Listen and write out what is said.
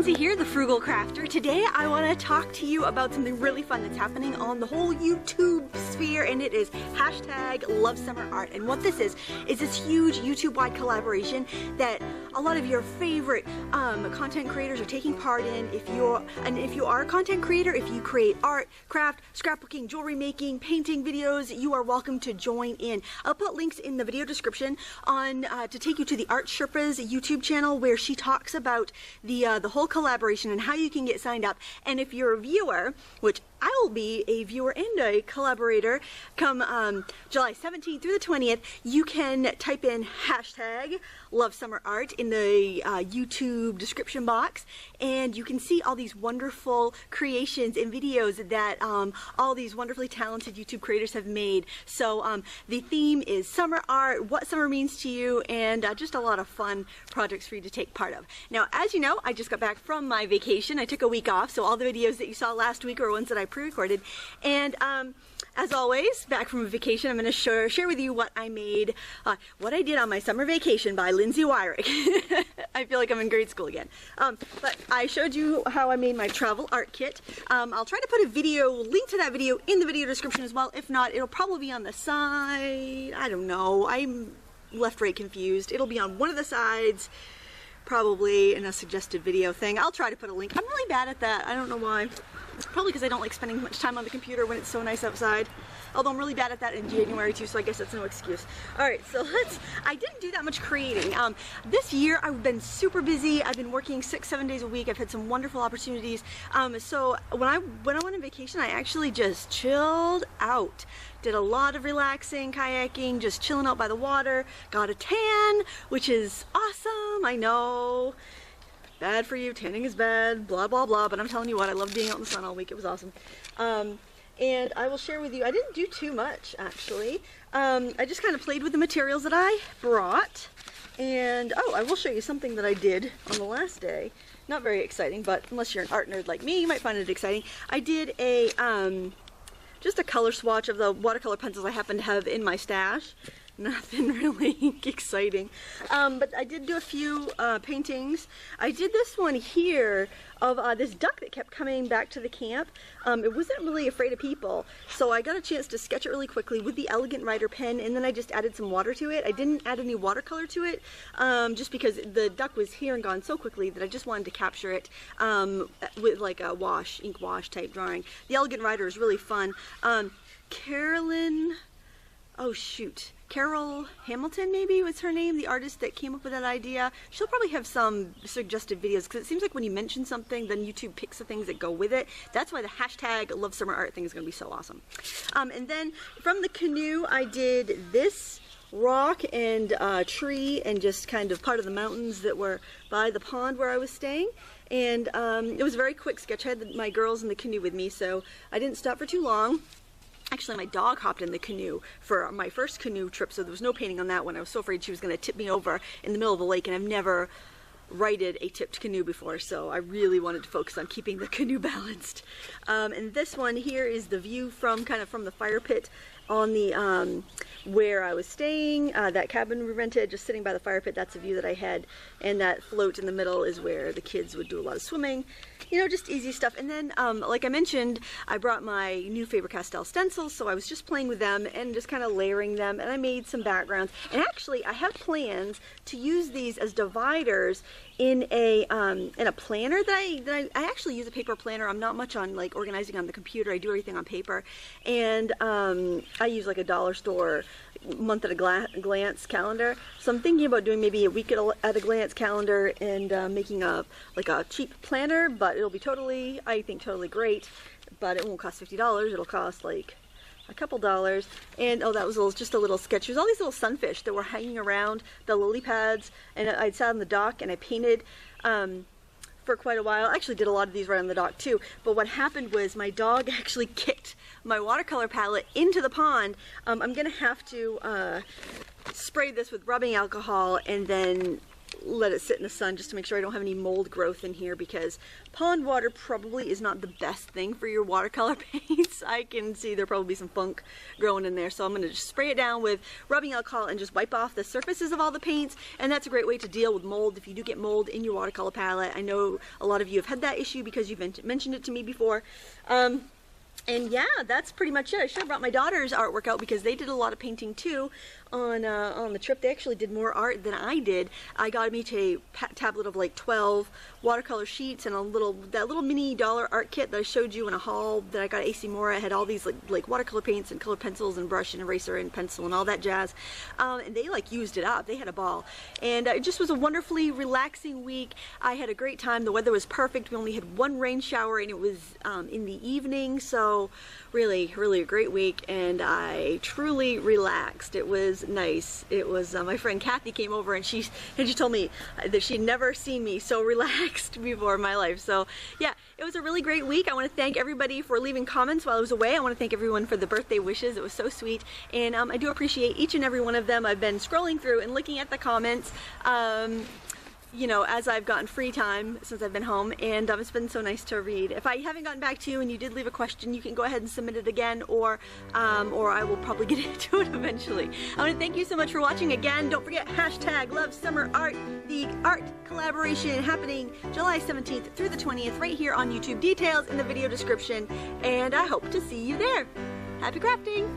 Lindsay here, the Frugal Crafter. Today I want to talk to you about something really fun that's happening on the whole YouTube sphere, and it is hashtag lovesummerart. And what this is this huge YouTube-wide collaboration that a lot of your favorite content creators are taking part in. If you are a content creator, if you create art, craft, scrapbooking, jewelry making, painting videos, you are welcome to join in. I'll put links in the video description on to take you to the Art Sherpa's YouTube channel, where she talks about the whole collaboration and how you can get signed up. And if you're a viewer, which I will be a viewer and a collaborator come July 17th through the 20th, you can type in hashtag lovesummerart in the YouTube description box, and you can see all these wonderful creations and videos that all these wonderfully talented YouTube creators have made. So the theme is summer art, what summer means to you, and just a lot of fun projects for you to take part of. Now, as you know, I just got back from my vacation. I took a week off, so all the videos that you saw last week are ones that I pre-recorded. And as always, back from a vacation, I'm going to share with you what I made, what I did on my summer vacation by Lindsay Weirich. I feel like I'm in grade school again. But I showed you how I made my travel art kit. I'll try to put a link to that video in the video description as well. If not, it'll probably be on the side. I don't know. I'm left-right confused. It'll be on one of the sides, probably in a suggested video thing. I'll try to put a link. I'm really bad at that. I don't know why. Probably because I don't like spending much time on the computer when it's so nice outside. Although I'm really bad at that in January too, so I guess that's no excuse. Alright, so I didn't do that much creating. This year I've been super busy. I've been working 6-7 days a week. I've had some wonderful opportunities. So when I went on vacation, I actually just chilled out. Did a lot of relaxing, kayaking, just chilling out by the water. Got a tan, which is awesome, I know. Bad for you, tanning is bad, blah blah blah, but I'm telling you what, I love being out in the sun all week. It was awesome. And I will share with you, I didn't do too much actually. I just kind of played with the materials that I brought. And oh, I will show you something that I did on the last day. Not very exciting, but unless you're an art nerd like me, you might find it exciting. I did a just a color swatch of the watercolor pencils I happen to have in my stash. Nothing really exciting, but I did do a few paintings. I did this one here of this duck that kept coming back to the camp. It wasn't really afraid of people, so I got a chance to sketch it really quickly with the Elegant Writer pen, and then I just added some water to it. I didn't add any watercolor to it, just because the duck was here and gone so quickly that I just wanted to capture it with like a ink wash type drawing. The Elegant Writer is really fun. Carol Hamilton maybe was her name, the artist that came up with that idea. She'll probably have some suggested videos, because it seems like when you mention something, then YouTube picks the things that go with it. That's why the hashtag lovesummerart thing is going to be so awesome. And then from the canoe, I did this rock and tree and just kind of part of the mountains that were by the pond where I was staying. And it was a very quick sketch. I had my girls in the canoe with me, so I didn't stop for too long. Actually, my dog hopped in the canoe for my first canoe trip, so there was no painting on that one. I was so afraid she was going to tip me over in the middle of the lake, and I've never righted a tipped canoe before, so I really wanted to focus on keeping the canoe balanced. And this one here is the view from from the fire pit on the where I was staying. That cabin we rented, just sitting by the fire pit, that's the view that I had. And that float in the middle is where the kids would do a lot of swimming. You know, just easy stuff. And then, like I mentioned, I brought my new Faber-Castell stencils, so I was just playing with them and just kind of layering them, and I made some backgrounds. And actually, I have plans to use these as dividers in a planner that I actually use a paper planner. I'm not much on like organizing on the computer. I do everything on paper, and I use like a dollar store month at a glance calendar. So I'm thinking about doing maybe a week at a glance calendar and making a cheap planner, but it'll be totally, I think, totally great. But it won't cost $50. It'll cost like a couple dollars. And oh, that was just a little sketch. There's all these little sunfish that were hanging around the lily pads, and I sat on the dock and I painted for quite a while. I actually did a lot of these right on the dock too, but what happened was my dog actually kicked my watercolor palette into the pond. I'm gonna have to spray this with rubbing alcohol and then let it sit in the sun just to make sure I don't have any mold growth in here, because pond water probably is not the best thing for your watercolor paints. I can see there probably be some funk growing in there, so I'm going to just spray it down with rubbing alcohol and just wipe off the surfaces of all the paints, and that's a great way to deal with mold if you do get mold in your watercolor palette. I know a lot of you have had that issue because you've mentioned it to me before. And yeah, that's pretty much it. I should have brought my daughter's artwork out because they did a lot of painting too on the trip. They actually did more art than I did. I got me a tablet of like 12 watercolor sheets and that little mini dollar art kit that I showed you in a haul that I got at AC Mora. It had all these like watercolor paints and colored pencils and brush and eraser and pencil and all that jazz. And they like used it up. They had a ball. And it just was a wonderfully relaxing week. I had a great time. The weather was perfect. We only had one rain shower and it was in the evening. So really, really a great week, and I truly relaxed. It was nice. It was my friend Kathy came over and she told me that she'd never seen me so relaxed before in my life. So yeah, it was a really great week. I want to thank everybody for leaving comments while I was away. I want to thank everyone for the birthday wishes. It was so sweet, and I do appreciate each and every one of them. I've been scrolling through and looking at the comments you know, as I've gotten free time since I've been home, and it's been so nice to read. If I haven't gotten back to you and you did leave a question, you can go ahead and submit it again, or I will probably get into it eventually. I want to thank you so much for watching again. Don't forget #LoveSummerArt, the art collaboration happening July 17th through the 20th right here on YouTube. Details in the video description, and I hope to see you there. Happy crafting!